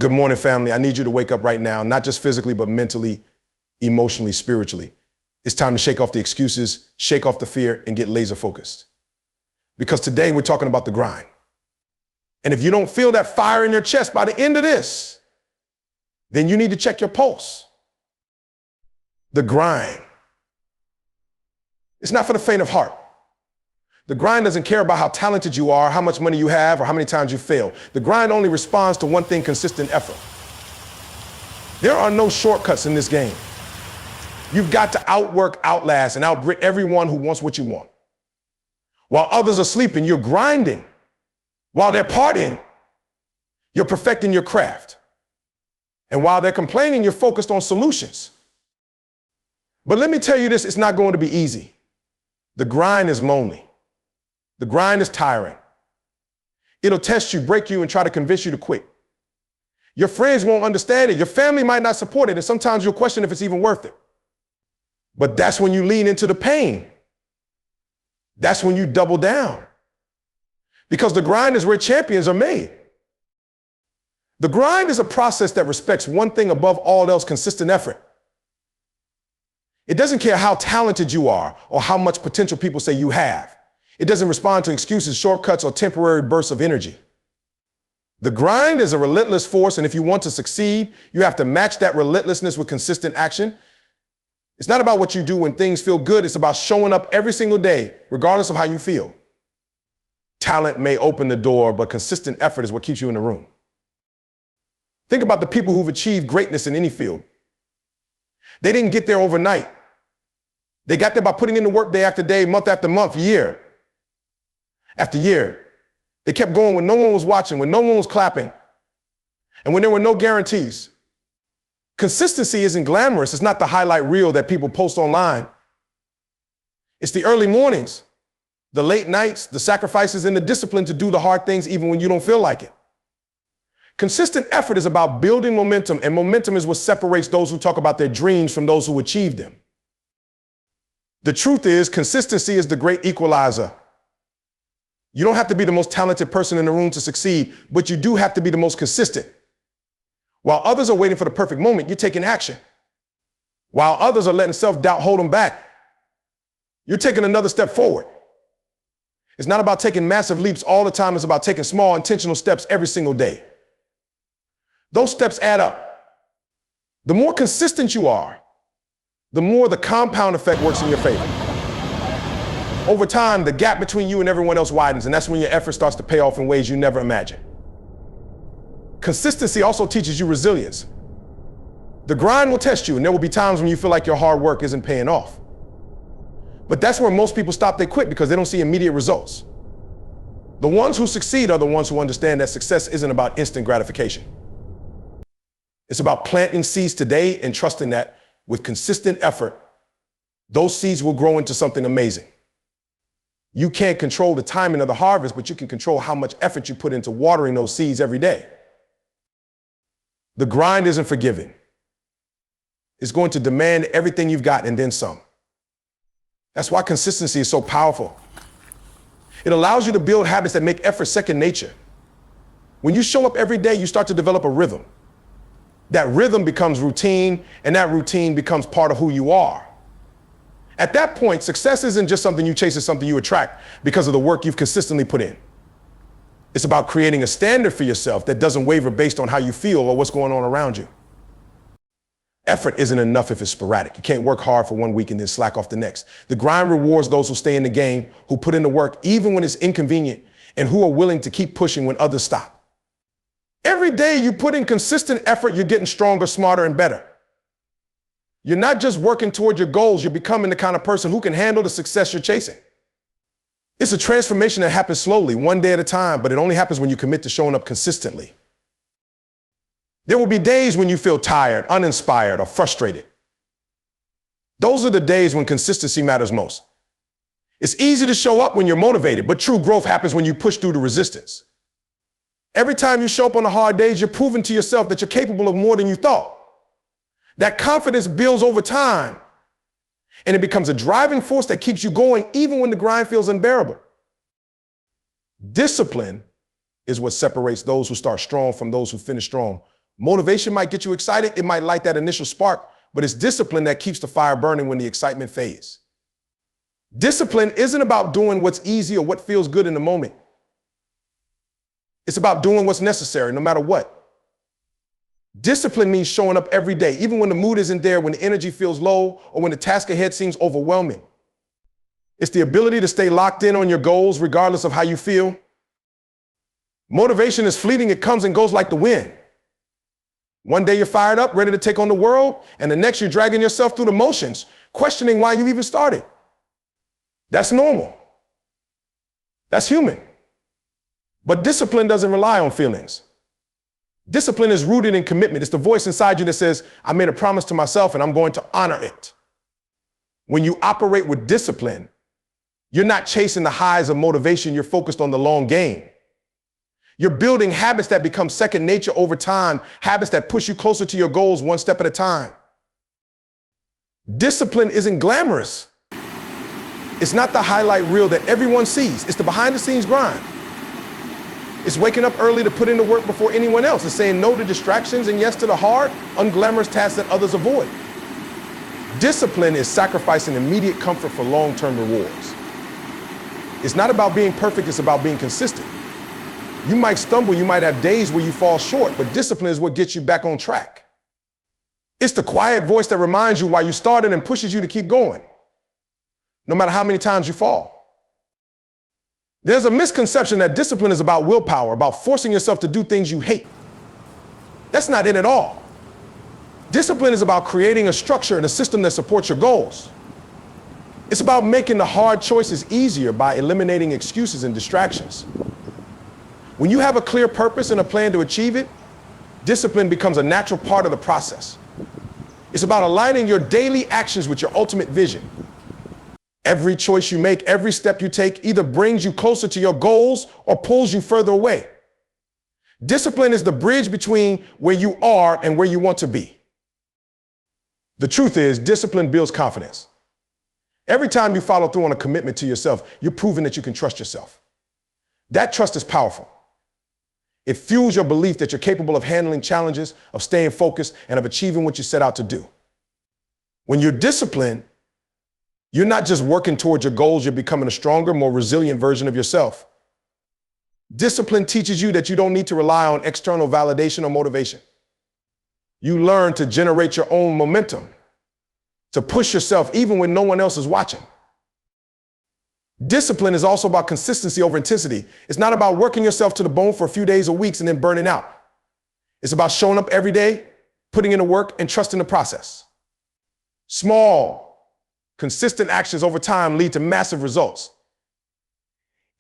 Good morning, family. I need you to wake up right now, not just physically, but mentally, emotionally, spiritually. It's time to shake off the excuses, shake off the fear, and get laser focused. Because today we're talking about the grind. And if you don't feel that fire in your chest by the end of this, then you need to check your pulse. The grind. It's not for the faint of heart. The grind doesn't care about how talented you are, how much money you have, or how many times you fail. The grind only responds to one thing: consistent effort. There are no shortcuts in this game. You've got to outwork, outlast, and outgrit everyone who wants what you want. While others are sleeping, you're grinding. While they're partying, you're perfecting your craft. And while they're complaining, you're focused on solutions. But let me tell you this, it's not going to be easy. The grind is lonely. The grind is tiring. It'll test you, break you, and try to convince you to quit. Your friends won't understand it. Your family might not support it. And sometimes you'll question if it's even worth it. But that's when you lean into the pain. That's when you double down. Because the grind is where champions are made. The grind is a process that respects one thing above all else: consistent effort. It doesn't care how talented you are or how much potential people say you have. It doesn't respond to excuses, shortcuts, or temporary bursts of energy. The grind is a relentless force, and if you want to succeed, you have to match that relentlessness with consistent action. It's not about what you do when things feel good. It's about showing up every single day, regardless of how you feel. Talent may open the door, but consistent effort is what keeps you in the room. Think about the people who've achieved greatness in any field. They didn't get there overnight. They got there by putting in the work day after day, month after month, year after year. They kept going when no one was watching, when no one was clapping, and when there were no guarantees. Consistency isn't glamorous. It's not the highlight reel that people post online. It's the early mornings, the late nights, the sacrifices, and the discipline to do the hard things even when you don't feel like it. Consistent effort is about building momentum, and momentum is what separates those who talk about their dreams from those who achieve them. The truth is, consistency is the great equalizer. You don't have to be the most talented person in the room to succeed, but you do have to be the most consistent. While others are waiting for the perfect moment, you're taking action. While others are letting self-doubt hold them back, you're taking another step forward. It's not about taking massive leaps all the time. It's about taking small, intentional steps every single day. Those steps add up. The more consistent you are, the more the compound effect works in your favor. Over time, the gap between you and everyone else widens, and that's when your effort starts to pay off in ways you never imagined. Consistency also teaches you resilience. The grind will test you, and there will be times when you feel like your hard work isn't paying off. But that's where most people stop, they quit, because they don't see immediate results. The ones who succeed are the ones who understand that success isn't about instant gratification. It's about planting seeds today and trusting that with consistent effort, those seeds will grow into something amazing. You can't control the timing of the harvest, but you can control how much effort you put into watering those seeds every day. The grind isn't forgiving. It's going to demand everything you've got and then some. That's why consistency is so powerful. It allows you to build habits that make effort second nature. When you show up every day, you start to develop a rhythm. That rhythm becomes routine, and that routine becomes part of who you are. At that point, success isn't just something you chase, it's something you attract because of the work you've consistently put in. It's about creating a standard for yourself that doesn't waver based on how you feel or what's going on around you. Effort isn't enough if it's sporadic. You can't work hard for 1 week and then slack off the next. The grind rewards those who stay in the game, who put in the work even when it's inconvenient, and who are willing to keep pushing when others stop. Every day you put in consistent effort, you're getting stronger, smarter, and better. You're not just working toward your goals, you're becoming the kind of person who can handle the success you're chasing. It's a transformation that happens slowly, one day at a time, but it only happens when you commit to showing up consistently. There will be days when you feel tired, uninspired, or frustrated. Those are the days when consistency matters most. It's easy to show up when you're motivated, but true growth happens when you push through the resistance. Every time you show up on the hard days, you're proving to yourself that you're capable of more than you thought. That confidence builds over time, and it becomes a driving force that keeps you going even when the grind feels unbearable. Discipline is what separates those who start strong from those who finish strong Motivation might get you excited. It might light that initial spark, but it's discipline that keeps the fire burning when the excitement fades. Discipline isn't about doing what's easy or what feels good in the moment. It's about doing what's necessary, no matter what. Discipline means showing up every day, even when the mood isn't there, when the energy feels low, or when the task ahead seems overwhelming. It's the ability to stay locked in on your goals regardless of how you feel. Motivation is fleeting. It comes and goes like the wind. One day you're fired up, ready to take on the world, and the next you're dragging yourself through the motions, questioning why you even started. That's normal. That's human. But discipline doesn't rely on feelings. Discipline is rooted in commitment. It's the voice inside you that says, I made a promise to myself and I'm going to honor it. When you operate with discipline, you're not chasing the highs of motivation. You're focused on the long game. You're building habits that become second nature over time, habits that push you closer to your goals one step at a time. Discipline isn't glamorous. It's not the highlight reel that everyone sees. It's the behind the scenes grind. It's waking up early to put in the work before anyone else. It's saying no to distractions and yes to the hard, unglamorous tasks that others avoid. Discipline is sacrificing immediate comfort for long-term rewards. It's not about being perfect, it's about being consistent. You might stumble, you might have days where you fall short, but discipline is what gets you back on track. It's the quiet voice that reminds you why you started and pushes you to keep going, no matter how many times you fall. There's a misconception that discipline is about willpower, about forcing yourself to do things you hate. That's not it at all. Discipline is about creating a structure and a system that supports your goals. It's about making the hard choices easier by eliminating excuses and distractions. When you have a clear purpose and a plan to achieve it, discipline becomes a natural part of the process. It's about aligning your daily actions with your ultimate vision. Every choice you make, every step you take either brings you closer to your goals or pulls you further away. Discipline is the bridge between where you are and where you want to be. The truth is, discipline builds confidence. Every time you follow through on a commitment to yourself, you're proving that you can trust yourself. That trust is powerful. It fuels your belief that you're capable of handling challenges, of staying focused, and of achieving what you set out to do. When you're disciplined, you're not just working towards your goals, you're becoming a stronger, more resilient version of yourself. Discipline teaches you that you don't need to rely on external validation or motivation. You learn to generate your own momentum, to push yourself even when no one else is watching. Discipline is also about consistency over intensity. It's not about working yourself to the bone for a few days or weeks and then burning out. It's about showing up every day, putting in the work, and trusting the process. Small, consistent actions over time lead to massive results.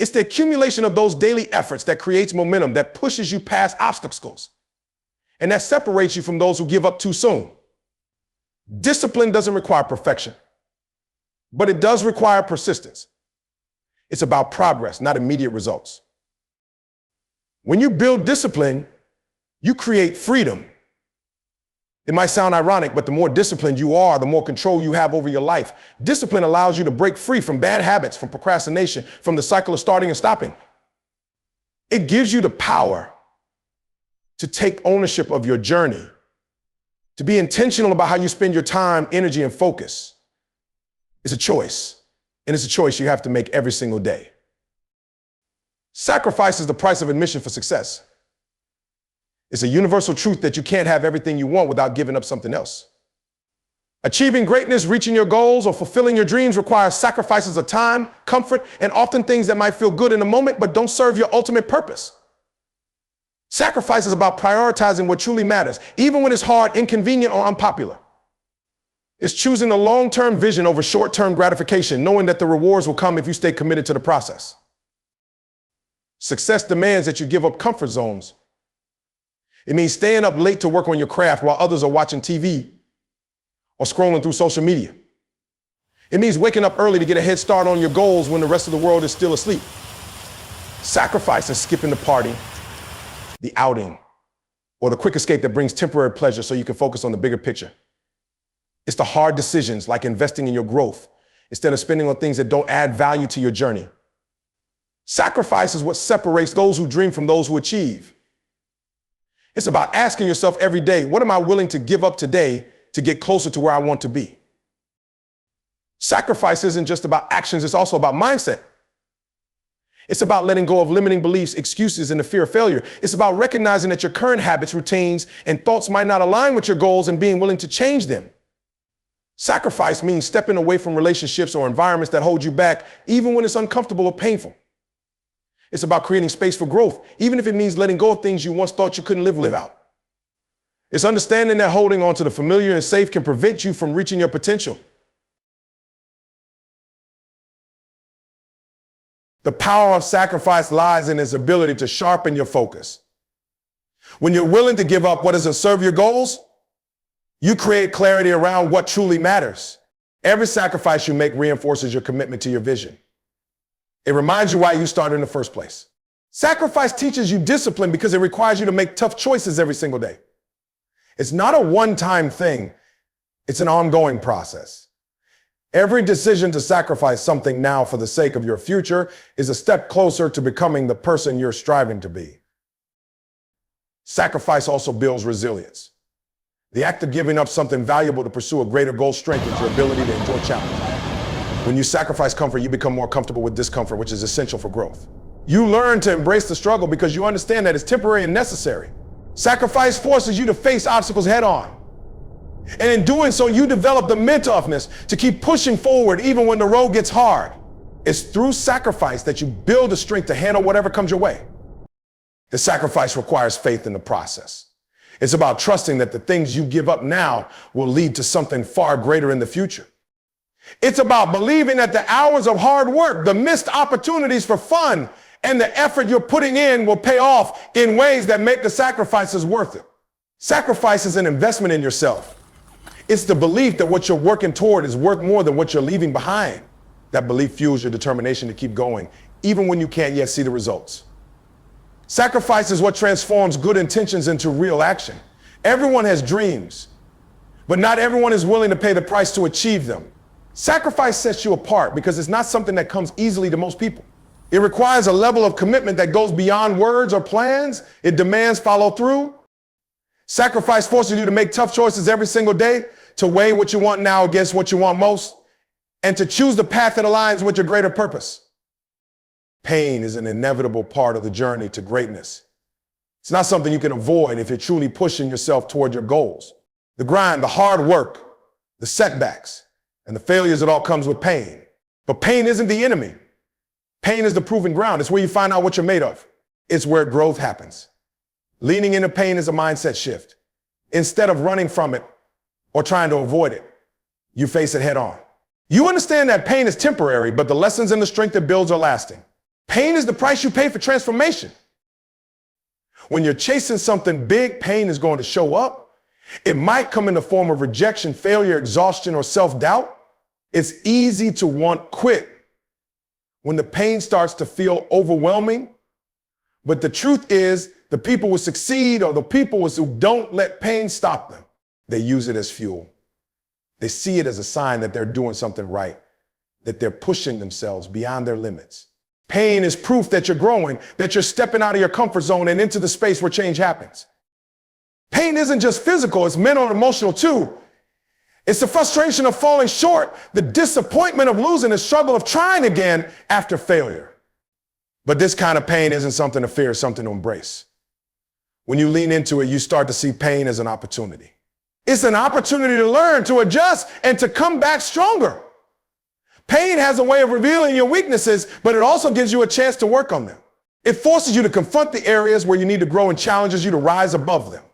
It's the accumulation of those daily efforts that creates momentum, that pushes you past obstacles, and that separates you from those who give up too soon. Discipline doesn't require perfection, but it does require persistence. It's about progress, not immediate results. When you build discipline, you create freedom. It might sound ironic, but the more disciplined you are, the more control you have over your life. Discipline allows you to break free from bad habits, from procrastination, from the cycle of starting and stopping. It gives you the power to take ownership of your journey, to be intentional about how you spend your time, energy, and focus. It's a choice, and it's a choice you have to make every single day. Sacrifice is the price of admission for success. It's a universal truth that you can't have everything you want without giving up something else. Achieving greatness, reaching your goals, or fulfilling your dreams requires sacrifices of time, comfort, and often things that might feel good in the moment but don't serve your ultimate purpose. Sacrifice is about prioritizing what truly matters, even when it's hard, inconvenient, or unpopular. It's choosing a long-term vision over short-term gratification, knowing that the rewards will come if you stay committed to the process. Success demands that you give up comfort zones. It means staying up late to work on your craft while others are watching TV or scrolling through social media. It means waking up early to get a head start on your goals when the rest of the world is still asleep. Sacrifice is skipping the party, the outing, or the quick escape that brings temporary pleasure so you can focus on the bigger picture. It's the hard decisions, like investing in your growth, instead of spending on things that don't add value to your journey. Sacrifice is what separates those who dream from those who achieve. It's about asking yourself every day, what am I willing to give up today to get closer to where I want to be? Sacrifice isn't just about actions, it's also about mindset. It's about letting go of limiting beliefs, excuses, and the fear of failure. It's about recognizing that your current habits, routines, and thoughts might not align with your goals and being willing to change them. Sacrifice means stepping away from relationships or environments that hold you back, even when it's uncomfortable or painful. It's about creating space for growth, even if it means letting go of things you once thought you couldn't live without. It's understanding that holding on to the familiar and safe can prevent you from reaching your potential. The power of sacrifice lies in its ability to sharpen your focus. When you're willing to give up what doesn't serve your goals, you create clarity around what truly matters. Every sacrifice you make reinforces your commitment to your vision. It reminds you why you started in the first place. Sacrifice teaches you discipline because it requires you to make tough choices every single day. It's not a one-time thing. It's an ongoing process. Every decision to sacrifice something now for the sake of your future is a step closer to becoming the person you're striving to be. Sacrifice also builds resilience. The act of giving up something valuable to pursue a greater goal strengthens your ability to endure challenge. When you sacrifice comfort, you become more comfortable with discomfort, which is essential for growth. You learn to embrace the struggle because you understand that it's temporary and necessary. Sacrifice forces you to face obstacles head on. And in doing so, you develop the mental toughness to keep pushing forward even when the road gets hard. It's through sacrifice that you build the strength to handle whatever comes your way. The sacrifice requires faith in the process. It's about trusting that the things you give up now will lead to something far greater in the future. It's about believing that the hours of hard work, the missed opportunities for fun, and the effort you're putting in will pay off in ways that make the sacrifices worth it. Sacrifice is an investment in yourself. It's the belief that what you're working toward is worth more than what you're leaving behind. That belief fuels your determination to keep going, even when you can't yet see the results. Sacrifice is what transforms good intentions into real action. Everyone has dreams, but not everyone is willing to pay the price to achieve them. Sacrifice sets you apart because it's not something that comes easily to most people. It requires a level of commitment that goes beyond words or plans. It demands follow through. Sacrifice forces you to make tough choices every single day, to weigh what you want now against what you want most, and to choose the path that aligns with your greater purpose. Pain is an inevitable part of the journey to greatness. It's not something you can avoid if you're truly pushing yourself toward your goals. The grind, the hard work, the setbacks, and the failures, it all comes with pain. But pain isn't the enemy. Pain is the proving ground. It's where you find out what you're made of. It's where growth happens. Leaning into pain is a mindset shift. Instead of running from it or trying to avoid it, you face it head on. You understand that pain is temporary, but the lessons and the strength it builds are lasting. Pain is the price you pay for transformation. When you're chasing something big, pain is going to show up. It might come in the form of rejection, failure, exhaustion, or self-doubt. It's easy to want quit when the pain starts to feel overwhelming. But the truth is, the people who succeed are the people who don't let pain stop them. They use it as fuel. They see it as a sign that they're doing something right, that they're pushing themselves beyond their limits. Pain is proof that you're growing, that you're stepping out of your comfort zone and into the space where change happens. Pain isn't just physical, it's mental and emotional too. It's the frustration of falling short, the disappointment of losing, the struggle of trying again after failure. But this kind of pain isn't something to fear, it's something to embrace. When you lean into it, you start to see pain as an opportunity. It's an opportunity to learn, to adjust, and to come back stronger. Pain has a way of revealing your weaknesses, but it also gives you a chance to work on them. It forces you to confront the areas where you need to grow and challenges you to rise above them.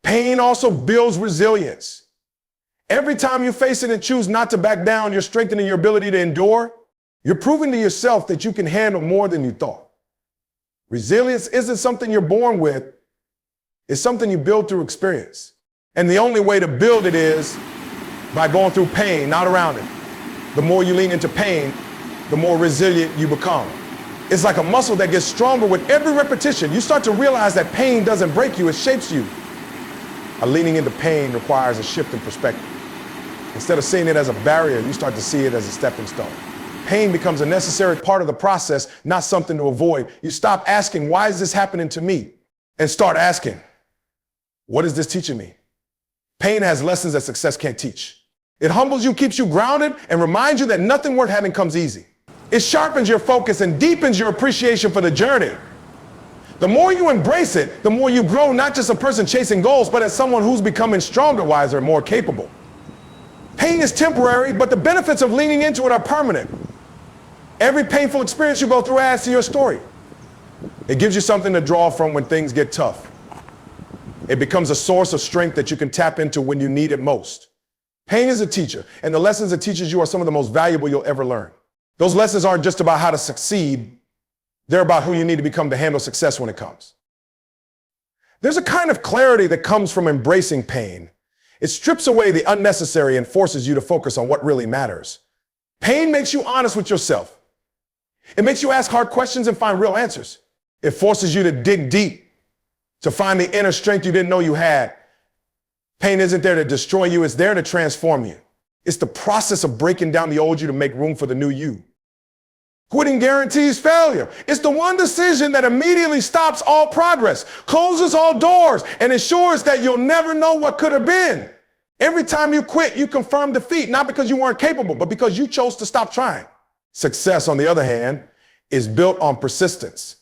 Pain also builds resilience. Every time you face it and choose not to back down, you're strengthening your ability to endure. You're proving to yourself that you can handle more than you thought. Resilience isn't something you're born with. It's something you build through experience. And the only way to build it is by going through pain, not around it. The more you lean into pain, the more resilient you become. It's like a muscle that gets stronger with every repetition. You start to realize that pain doesn't break you, it shapes you. Leaning into pain requires a shift in perspective. Instead of seeing it as a barrier, you start to see it as a stepping stone. Pain becomes a necessary part of the process, not something to avoid. You stop asking, why is this happening to me? And start asking, What is this teaching me? Pain has lessons that success can't teach. It humbles you, keeps you grounded, and reminds you that nothing worth having comes easy. It sharpens your focus and deepens your appreciation for the journey. The more you embrace it, the more you grow, not just a person chasing goals, but as someone who's becoming stronger, wiser, and more capable. Pain is temporary, but the benefits of leaning into it are permanent. Every painful experience you go through adds to your story. It gives you something to draw from when things get tough. It becomes a source of strength that you can tap into when you need it most. Pain is a teacher, and the lessons it teaches you are some of the most valuable you'll ever learn. Those lessons aren't just about how to succeed. They're about who you need to become to handle success when it comes. There's a kind of clarity that comes from embracing pain. It strips away the unnecessary and forces you to focus on what really matters. Pain makes you honest with yourself. It makes you ask hard questions and find real answers. It forces you to dig deep, to find the inner strength you didn't know you had. Pain isn't there to destroy you, it's there to transform you. It's the process of breaking down the old you to make room for the new you. Quitting guarantees failure. It's the one decision that immediately stops all progress, closes all doors, and ensures that you'll never know what could have been. Every time you quit, you confirm defeat, not because you weren't capable, but because you chose to stop trying. Success, on the other hand, is built on persistence.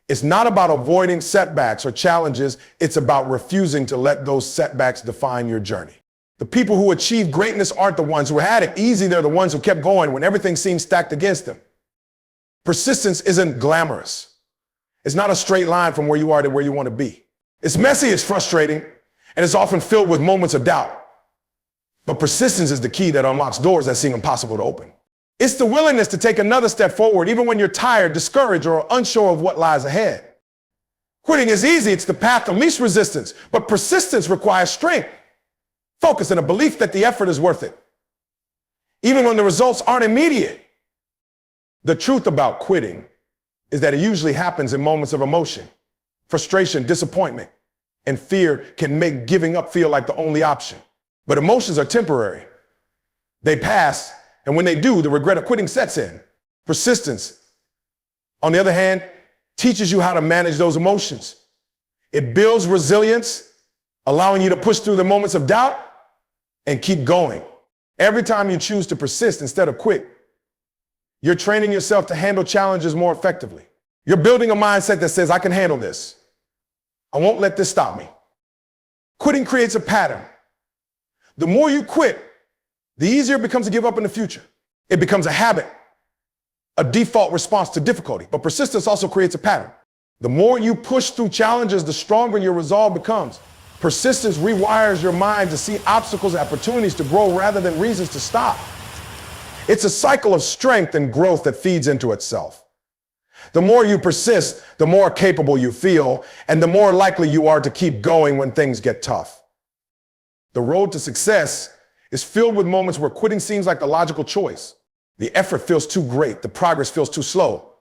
It's not about avoiding setbacks or challenges. It's about refusing to let those setbacks define your journey. The people who achieve greatness aren't the ones who had it easy. They're the ones who kept going when everything seemed stacked against them. Persistence isn't glamorous. It's not a straight line from where you are to where you want to be. It's messy, it's frustrating, and it's often filled with moments of doubt. But persistence is the key that unlocks doors that seem impossible to open. It's the willingness to take another step forward, even when you're tired, discouraged, or unsure of what lies ahead. Quitting is easy. It's the path of least resistance. But persistence requires strength, focus, and a belief that the effort is worth it, even when the results aren't immediate. The truth about quitting is that it usually happens in moments of emotion. Frustration, disappointment, and fear can make giving up feel like the only option. But emotions are temporary. They pass, and when they do, the regret of quitting sets in. Persistence, on the other hand, teaches you how to manage those emotions. It builds resilience, allowing you to push through the moments of doubt and keep going. Every time you choose to persist instead of quit, you're training yourself to handle challenges more effectively. You're building a mindset that says, I can handle this. I won't let this stop me. Quitting creates a pattern. The more you quit, the easier it becomes to give up in the future. It becomes a habit, a default response to difficulty. But persistence also creates a pattern. The more you push through challenges, the stronger your resolve becomes. Persistence rewires your mind to see obstacles and opportunities to grow rather than reasons to stop. It's a cycle of strength and growth that feeds into itself. The more you persist, the more capable you feel, and the more likely you are to keep going when things get tough. The road to success is filled with moments where quitting seems like the logical choice. The effort feels too great, the progress feels too slow,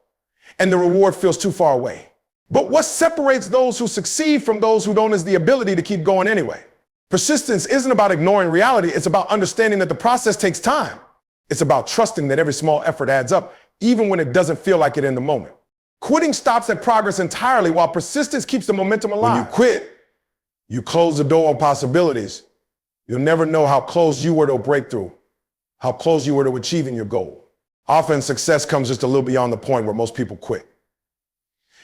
and the reward feels too far away. But what separates those who succeed from those who don't is the ability to keep going anyway. Persistence isn't about ignoring reality, it's about understanding that the process takes time. It's about trusting that every small effort adds up, even when it doesn't feel like it in the moment. Quitting stops that progress entirely, while persistence keeps the momentum alive. When you quit, you close the door on possibilities. You'll never know how close you were to a breakthrough, how close you were to achieving your goal. Often success comes just a little beyond the point where most people quit.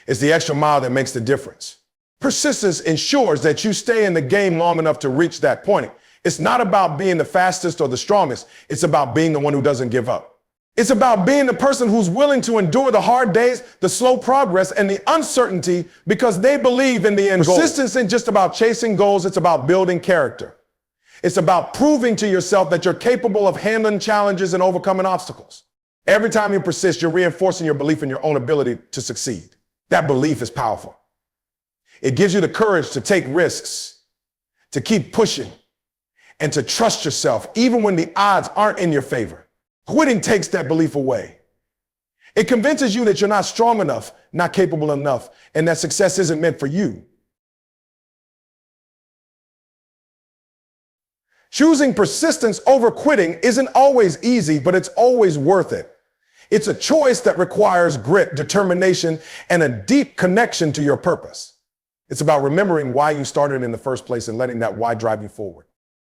It's the extra mile that makes the difference. Persistence ensures that you stay in the game long enough to reach that point. It's not about being the fastest or the strongest. It's about being the one who doesn't give up. It's about being the person who's willing to endure the hard days, the slow progress, and the uncertainty because they believe in the end goal. Persistence isn't just about chasing goals. It's about building character. It's about proving to yourself that you're capable of handling challenges and overcoming obstacles. Every time you persist, you're reinforcing your belief in your own ability to succeed. That belief is powerful. It gives you the courage to take risks, to keep pushing, and to trust yourself even when the odds aren't in your favor. Quitting takes that belief away. It convinces you that you're not strong enough, not capable enough, and that success isn't meant for you. Choosing persistence over quitting isn't always easy, but it's always worth it. It's a choice that requires grit, determination, and a deep connection to your purpose. It's about remembering why you started in the first place and letting that why drive you forward.